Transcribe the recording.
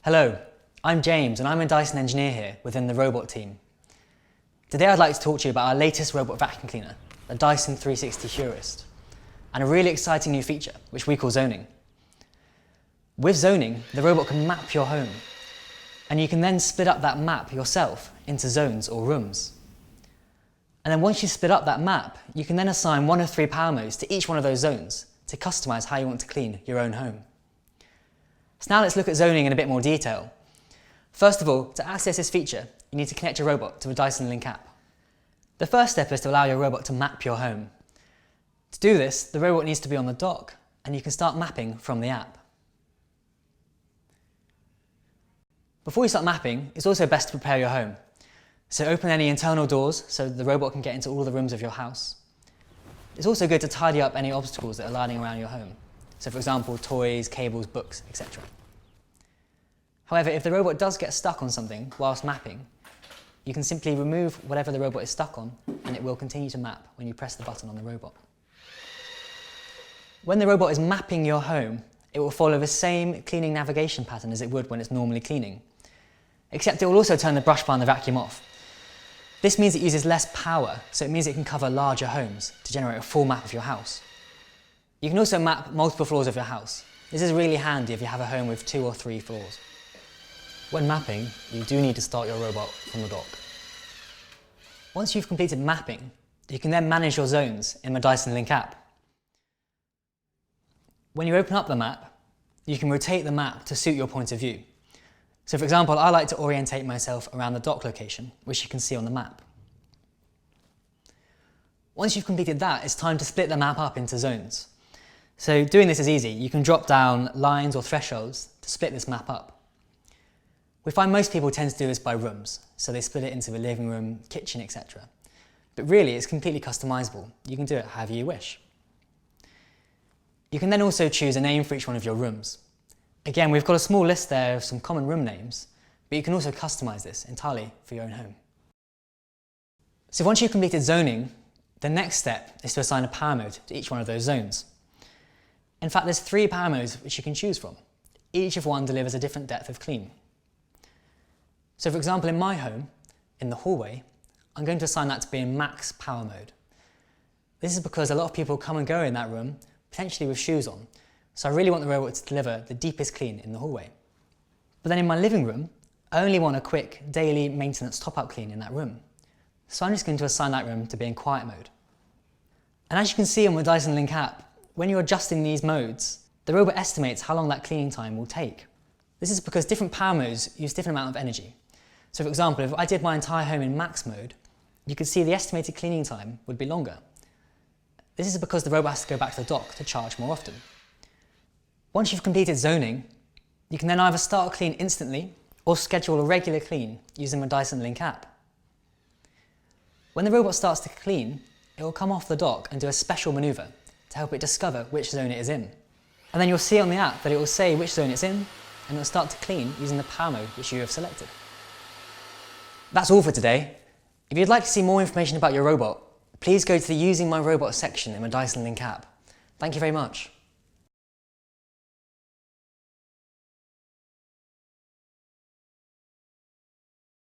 Hello, I'm James and I'm a Dyson engineer here within the robot team. Today I'd like to talk to you about our latest robot vacuum cleaner, the Dyson 360 Heurist, and a really exciting new feature which we call zoning. With zoning, the robot can map your home, and you can then split up that map yourself into zones or rooms. And then once you split up that map, you can then assign one of 3 power modes to each one of those zones to customise how you want to clean your own home. So now let's look at zoning in a bit more detail. First of all, to access this feature, you need to connect your robot to a Dyson Link App. The first step is to allow your robot to map your home. To do this, the robot needs to be on the dock, and you can start mapping from the app. Before you start mapping, it's also best to prepare your home. So open any internal doors so the robot can get into all the rooms of your house. It's also good to tidy up any obstacles that are lying around your home. So for example, toys, cables, books, etc. However, if the robot does get stuck on something whilst mapping, you can simply remove whatever the robot is stuck on and it will continue to map when you press the button on the robot. When the robot is mapping your home, it will follow the same cleaning navigation pattern as it would when it's normally cleaning, except it will also turn the brush bar and the vacuum off. This means it uses less power, so it means it can cover larger homes to generate a full map of your house. You can also map multiple floors of your house. This is really handy if you have a home with 2 or 3 floors. When mapping, you do need to start your robot from the dock. Once you've completed mapping, you can then manage your zones in the Dyson Link App. When you open up the map, you can rotate the map to suit your point of view. So for example, I like to orientate myself around the dock location, which you can see on the map. Once you've completed that, it's time to split the map up into zones. So doing this is easy. You can drop down lines or thresholds to split this map up. We find most people tend to do this by rooms, so they split it into the living room, kitchen, etc. But really, it's completely customizable. You can do it however you wish. You can then also choose a name for each one of your rooms. Again, we've got a small list there of some common room names, but you can also customize this entirely for your own home. So once you've completed zoning, the next step is to assign a power mode to each one of those zones. In fact, there's 3 power modes which you can choose from. Each of one delivers a different depth of clean. So for example, in my home, in the hallway, I'm going to assign that to be in max power mode. This is because a lot of people come and go in that room, potentially with shoes on, so I really want the robot to deliver the deepest clean in the hallway. But then in my living room, I only want a quick daily maintenance top-up clean in that room. So I'm just going to assign that room to be in quiet mode. And as you can see on the Dyson Link App, when you're adjusting these modes, the robot estimates how long that cleaning time will take. This is because different power modes use different amount of energy. So for example, if I did my entire home in max mode, you could see the estimated cleaning time would be longer. This is because the robot has to go back to the dock to charge more often. Once you've completed zoning, you can then either start a clean instantly or schedule a regular clean using the Dyson Link App. When the robot starts to clean, it will come off the dock and do a special manoeuvre to help it discover which zone it is in. And then you'll see on the app that it will say which zone it's in, and it will start to clean using the power mode which you have selected. That's all for today. If you'd like to see more information about your robot, please go to the Using My Robot section in the Dyson Link App. Thank you very much.